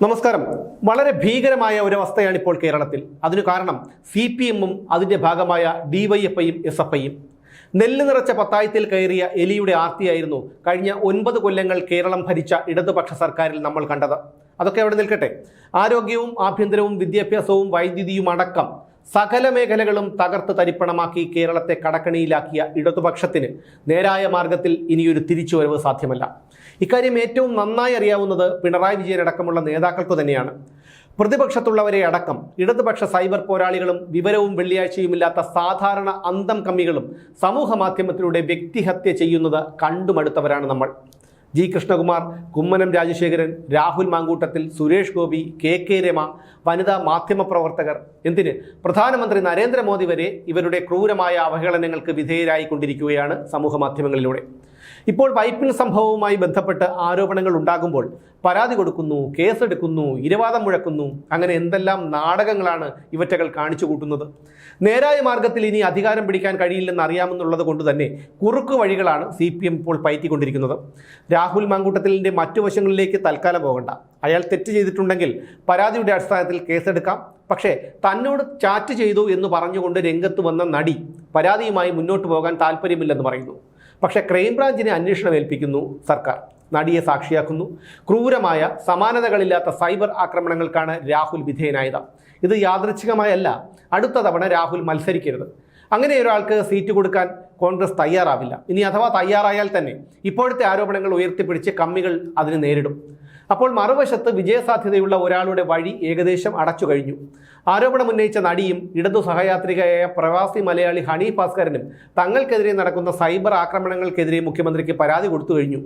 നമസ്കാരം. വളരെ ഭീകരമായ ഒരവസ്ഥയാണ് ഇപ്പോൾ കേരളത്തിൽ. അതിനു കാരണം CPM-ഉം അതിൻ്റെ ഭാഗമായ DYFI-യും SFI-യും. നെല്ല് നിറച്ച പത്തായത്തിൽ കയറിയ എലിയുടെ ആർത്തിയായിരുന്നു കഴിഞ്ഞ 9 കൊല്ലങ്ങൾ കേരളം ഭരിച്ച ഇടതുപക്ഷ സർക്കാരിൽ നമ്മൾ കണ്ടത്. അതൊക്കെ അവിടെ നിൽക്കട്ടെ. ആരോഗ്യവും ആഭ്യന്തരവും വിദ്യാഭ്യാസവും വൈദ്യുതിയും അടക്കം സകല മേഖലകളും തകർത്ത് തരിപ്പണമാക്കി കേരളത്തെ കടക്കണിയിലാക്കിയ ഇടതുപക്ഷത്തിന് നേരായ മാർഗത്തിൽ ഇനിയൊരു തിരിച്ചുവരവ് സാധ്യമല്ല. ഇക്കാര്യം ഏറ്റവും നന്നായി അറിയാവുന്നത് പിണറായി വിജയൻ അടക്കമുള്ള നേതാക്കൾക്ക് തന്നെയാണ്. പ്രതിപക്ഷത്തുള്ളവരെ അടക്കം ഇടതുപക്ഷ സൈബർ പോരാളികളും വിവരവും വെള്ളിയാഴ്ചയുമില്ലാത്ത സാധാരണ അന്തം കമ്മികളും സമൂഹ മാധ്യമത്തിലൂടെ വ്യക്തിഹത്യ ചെയ്യുന്നത് കണ്ടുമടുത്തവരാണ് നമ്മൾ. ജി കൃഷ്ണകുമാർ, കുമ്മനം രാജശേഖരൻ, രാഹുൽ മാങ്കൂട്ടത്തിൽ, സുരേഷ് ഗോപി, KK രമ, വനിതാ മാധ്യമപ്രവർത്തകർ, എന്തിന് പ്രധാനമന്ത്രി നരേന്ദ്രമോദി വരെ ഇവരുടെ ക്രൂരമായ അവഹേളനങ്ങൾക്ക് വിധേയരായിക്കൊണ്ടിരിക്കുകയാണ് സമൂഹ മാധ്യമങ്ങളിലൂടെ. ഇപ്പോൾ വൈപ്പിൻ സംഭവവുമായി ബന്ധപ്പെട്ട് ആരോപണങ്ങൾ ഉണ്ടാകുമ്പോൾ പരാതി കൊടുക്കുന്നു, കേസെടുക്കുന്നു, ഇരവാദം മുഴക്കുന്നു, അങ്ങനെ എന്തെല്ലാം നാടകങ്ങളാണ് ഇവറ്റകൾ കാണിച്ചു കൂട്ടുന്നത്. നേരായ മാർഗത്തിൽ ഇനി അധികാരം പിടിക്കാൻ കഴിയില്ലെന്ന് അറിയാമെന്നുള്ളത് കൊണ്ട് തന്നെ കുറുക്കു വഴികളാണ് CPM ഇപ്പോൾ പയറ്റിക്കൊണ്ടിരിക്കുന്നത്. രാഹുൽ മാങ്കൂട്ടത്തിലിൻ്റെ മറ്റു വശങ്ങളിലേക്ക് തൽക്കാലം പോകണ്ട. അയാൾ തെറ്റ് ചെയ്തിട്ടുണ്ടെങ്കിൽ പരാതിയുടെ അടിസ്ഥാനത്തിൽ കേസെടുക്കാം. പക്ഷേ തന്നോട് ചാറ്റ് ചെയ്തു എന്ന് പറഞ്ഞുകൊണ്ട് രംഗത്ത് വന്ന നടി പരാതിയുമായി മുന്നോട്ട് പോകാൻ താല്പര്യമില്ലെന്ന് പറയുന്നു. പക്ഷേ ക്രൈംബ്രാഞ്ചിനെ അന്വേഷണം ഏൽപ്പിക്കുന്നു സർക്കാർ. നടിയെ സാക്ഷിയാക്കുന്നു. ക്രൂരമായ സമാനതകളില്ലാത്ത സൈബർ ആക്രമണങ്ങൾക്കാണ് രാഹുൽ വിധേയനായത്. ഇത് യാദൃച്ഛികമായല്ല. അടുത്ത തവണ രാഹുൽ മത്സരിക്കരുത്. അങ്ങനെ ഒരാൾക്ക് സീറ്റ് കൊടുക്കാൻ കോൺഗ്രസ് തയ്യാറാവില്ല. ഇനി അഥവാ തയ്യാറായാൽ തന്നെ ഇപ്പോഴത്തെ ആരോപണങ്ങൾ ഉയർത്തിപ്പിടിച്ച് കമ്മികൾ അതിന് നേരിടും. അപ്പോൾ മറുവശത്ത് വിജയസാധ്യതയുള്ള ഒരാളുടെ വഴി ഏകദേശം അടച്ചു കഴിഞ്ഞു. ആരോപണം ഉന്നയിച്ച നടിയും ഇടതു സഹയാത്രികയായ പ്രവാസി മലയാളി ഹണി ഭാസ്കരനും തങ്ങൾക്കെതിരെ നടക്കുന്ന സൈബർ ആക്രമണങ്ങൾക്കെതിരെ മുഖ്യമന്ത്രിക്ക് പരാതി കൊടുത്തു കഴിഞ്ഞു.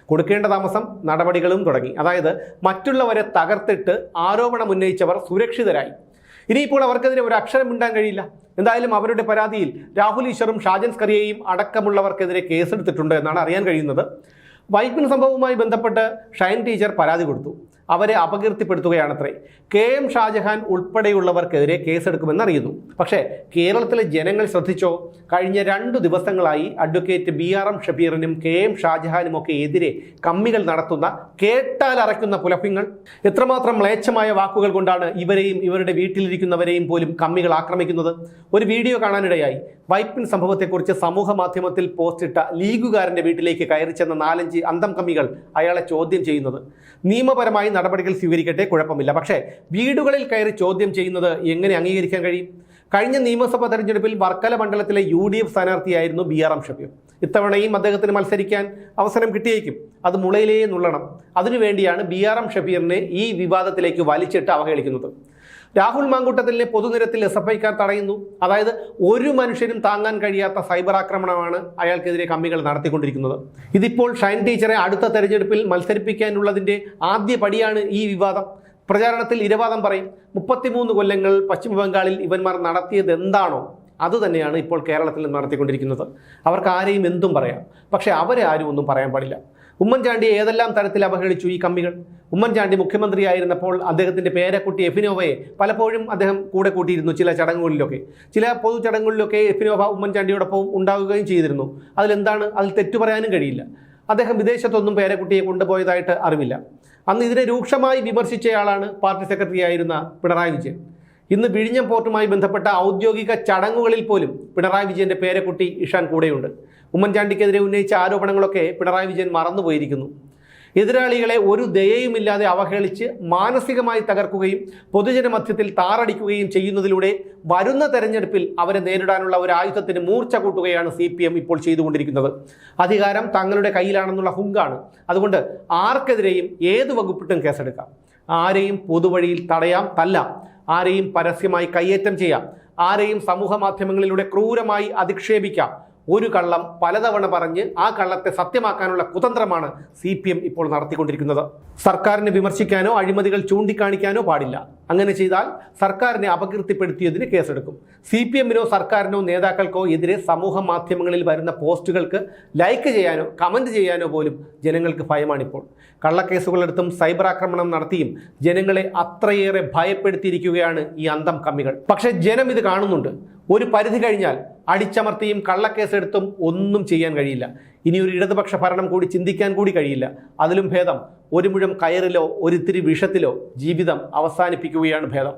കൊടുക്കേണ്ട താമസം നടപടികളും തുടങ്ങി. അതായത് മറ്റുള്ളവരെ തകർത്തിട്ട് ആരോപണം ഉന്നയിച്ചവർ സുരക്ഷിതരായി. ഇനിയിപ്പോൾ അവർക്കെതിരെ ഒരു അക്ഷരം മിണ്ടാൻ കഴിയില്ല. എന്തായാലും അവരുടെ പരാതിയിൽ രാഹുൽ ഈശ്വറും ഷാജൻ സ്കറിയയും അടക്കമുള്ളവർക്കെതിരെ കേസെടുത്തിട്ടുണ്ട് എന്നാണ് അറിയാൻ കഴിയുന്നത്. വൈപ്പിൻ സംഭവവുമായി ബന്ധപ്പെട്ട് ഷൈൻ ടീച്ചർ പരാതി കൊടുത്തു. അവരെ അപകീർത്തിപ്പെടുത്തുകയാണത്രേ. KM ഷാജഹാൻ ഉൾപ്പെടെയുള്ളവർക്കെതിരെ കേസെടുക്കുമെന്നറിയുന്നു. പക്ഷേ കേരളത്തിലെ ജനങ്ങൾ ശ്രദ്ധിച്ചോ? കഴിഞ്ഞ 2 ദിവസങ്ങളായി അഡ്വക്കേറ്റ് BRM ഷബീറിനും KM ഷാജഹാനുമൊക്കെ എതിരെ കമ്മികൾ നടത്തുന്ന കേട്ടാൽ അറയ്ക്കുന്ന പുലഭ്യങ്ങൾ. എത്രമാത്രം മ്ലേച്ഛമായ വാക്കുകൾ കൊണ്ടാണ് ഇവരെയും ഇവരുടെ വീട്ടിലിരിക്കുന്നവരെയും പോലും കമ്മികൾ ആക്രമിക്കുന്നത്. ഒരു വീഡിയോ കാണാനിടയായി. വൈപ്പിൻ സംഭവത്തെക്കുറിച്ച് സമൂഹ മാധ്യമത്തിൽ പോസ്റ്റിട്ട ലീഗുകാരൻ്റെ വീട്ടിലേക്ക് കയറി ചെന്ന 4-5 അന്തം കമ്മികൾ അയാളെ ചോദ്യം ചെയ്യുന്നത്. നിയമപരമായി നടപടികൾ സ്വീകരിക്കട്ടെ, കുഴപ്പമില്ല. പക്ഷേ വീടുകളിൽ കയറി ചോദ്യം ചെയ്യുന്നത് എങ്ങനെ അംഗീകരിക്കാൻ കഴിയും? കഴിഞ്ഞ നിയമസഭാ തെരഞ്ഞെടുപ്പിൽ വർക്കല മണ്ഡലത്തിലെ UDF സ്ഥാനാർത്ഥിയായിരുന്നു BRM ഷബീർ. ഇത്തവണയും അദ്ദേഹത്തിന് മത്സരിക്കാൻ അവസരം കിട്ടിയേക്കും. അത് മുളയിലേ നുള്ളണം. അതിനുവേണ്ടിയാണ് BRM ഷബീറിനെ ഈ വിവാദത്തിലേക്ക് വലിച്ചിട്ട് അവഹേളിക്കുന്നത്. രാഹുൽ മാങ്കൂട്ടത്തിലെ പൊതുനിരത്തിൽ SFIക്കാർ തടയുന്നു. അതായത് ഒരു മനുഷ്യനും താങ്ങാൻ കഴിയാത്ത സൈബർ ആക്രമണമാണ് അയാൾക്കെതിരെ കമ്മികൾ നടത്തിക്കൊണ്ടിരിക്കുന്നത്. ഇതിപ്പോൾ ഷൈൻ ടീച്ചറെ അടുത്ത തെരഞ്ഞെടുപ്പിൽ മത്സരിപ്പിക്കാനുള്ളതിൻ്റെ ആദ്യ പടിയാണ് ഈ വിവാദം. പ്രചാരണത്തിൽ ഇരവാദം പറയും. 33 കൊല്ലങ്ങൾ പശ്ചിമ ബംഗാളിൽ ഇവന്മാർ നടത്തിയത് എന്താണോ അതുതന്നെയാണ് ഇപ്പോൾ കേരളത്തിൽ നടത്തിക്കൊണ്ടിരിക്കുന്നത്. അവർക്ക് ആരെയും എന്തും പറയാം. പക്ഷേ അവരെ ആരും ഒന്നും പറയാൻ പാടില്ല. ഉമ്മൻചാണ്ടിയെ ഏതെല്ലാം തരത്തിൽ അവഹേളിച്ചു ഈ കമ്മികൾ. ഉമ്മൻചാണ്ടി മുഖ്യമന്ത്രിയായിരുന്നപ്പോൾ അദ്ദേഹത്തിൻ്റെ പേരക്കുട്ടി എഫിനോവയെ പലപ്പോഴും അദ്ദേഹം കൂടെ കൂട്ടിയിരുന്നു. ചില ചടങ്ങുകളിലൊക്കെ, ചില പൊതു ചടങ്ങുകളിലൊക്കെ എഫിനോവ ഉമ്മൻചാണ്ടിയോടൊപ്പം ഉണ്ടാവുകയും ചെയ്തിരുന്നു. അതിലെന്താണ്? അതിൽ തെറ്റു പറയാനും കഴിയില്ല. അദ്ദേഹം വിദേശത്തൊന്നും പേരക്കുട്ടിയെ കൊണ്ടുപോയതായിട്ട് അറിവില്ല. അന്ന് ഇതിനെ രൂക്ഷമായി വിമർശിച്ചയാളാണ് പാർട്ടി സെക്രട്ടറി ആയിരുന്ന പിണറായി വിജയൻ. ഇന്ന് വിഴിഞ്ഞം പോർട്ടുമായി ബന്ധപ്പെട്ട ഔദ്യോഗിക ചടങ്ങുകളിൽ പോലും പിണറായി വിജയൻ്റെ പേരക്കുട്ടി ഇഷാൻ കൂടെയുണ്ട്. ഉമ്മൻചാണ്ടിക്കെതിരെ ഉന്നയിച്ച ആരോപണങ്ങളൊക്കെ പിണറായി വിജയൻ മറന്നുപോയിരിക്കുന്നു. എതിരാളികളെ ഒരു ദയയുമില്ലാതെ അവഹേളിച്ച് മാനസികമായി തകർക്കുകയും പൊതുജന മധ്യത്തിൽ താറടിക്കുകയും ചെയ്യുന്നതിലൂടെ വരുന്ന തെരഞ്ഞെടുപ്പിൽ അവരെ നേരിടാനുള്ള ഒരു ആയുധത്തിന് മൂർച്ച കൂട്ടുകയാണ് CPM ഇപ്പോൾ ചെയ്തുകൊണ്ടിരിക്കുന്നത്. അധികാരം തങ്ങളുടെ കയ്യിലാണെന്നുള്ള ഹുങ്കാണ്. അതുകൊണ്ട് ആർക്കെതിരെയും ഏത് വകുപ്പിട്ടും കേസെടുക്കാം. ആരെയും പൊതുവഴിയിൽ തടയാം, തല്ലാം. ആരെയും പരസ്യമായി കയ്യേറ്റം ചെയ്യാം. ആരെയും സമൂഹ മാധ്യമങ്ങളിലൂടെ ക്രൂരമായി അധിക്ഷേപിക്കാം. ഒരു കള്ളം പലതവണ പറഞ്ഞ് ആ കള്ളത്തെ സത്യമാക്കാനുള്ള കുതന്ത്രമാണ് CPM ഇപ്പോൾ നടത്തിക്കൊണ്ടിരിക്കുന്നത്. സർക്കാരിനെ വിമർശിക്കാനോ അഴിമതികൾ ചൂണ്ടിക്കാണിക്കാനോ പാടില്ല. അങ്ങനെ ചെയ്താൽ സർക്കാരിനെ അപകീർത്തിപ്പെടുത്തിയതിന് കേസെടുക്കും. CPM-നോ സർക്കാരിനോ നേതാക്കൾക്കോ എതിരെ സമൂഹ മാധ്യമങ്ങളിൽ വരുന്ന പോസ്റ്റുകൾക്ക് ലൈക്ക് ചെയ്യാനോ കമൻറ്റ് ചെയ്യാനോ പോലും ജനങ്ങൾക്ക് ഭയമാണിപ്പോൾ. കള്ളക്കേസുകളെടുത്തും സൈബർ ആക്രമണം നടത്തിയും ജനങ്ങളെ അത്രയേറെ ഭയപ്പെടുത്തിയിരിക്കുകയാണ് ഈ അന്തം കമ്മികൾ. പക്ഷേ ജനം ഇത് കാണുന്നുണ്ട്. ഒരു പരിധി കഴിഞ്ഞാൽ അടിച്ചമർത്തിയും കള്ളക്കേസെടുത്തും ഒന്നും ചെയ്യാൻ കഴിയില്ല. ഇനി ഒരു ഇടതുപക്ഷ ഭരണം കൂടി ചിന്തിക്കാൻ കൂടി കഴിയില്ല. അതിലും ഭേദം ഒരു മുഴം കയറിലോ ഒരിത്തിരി വിഷത്തിലോ ജീവിതം അവസാനിപ്പിക്കുകയാണ് ഭേദം.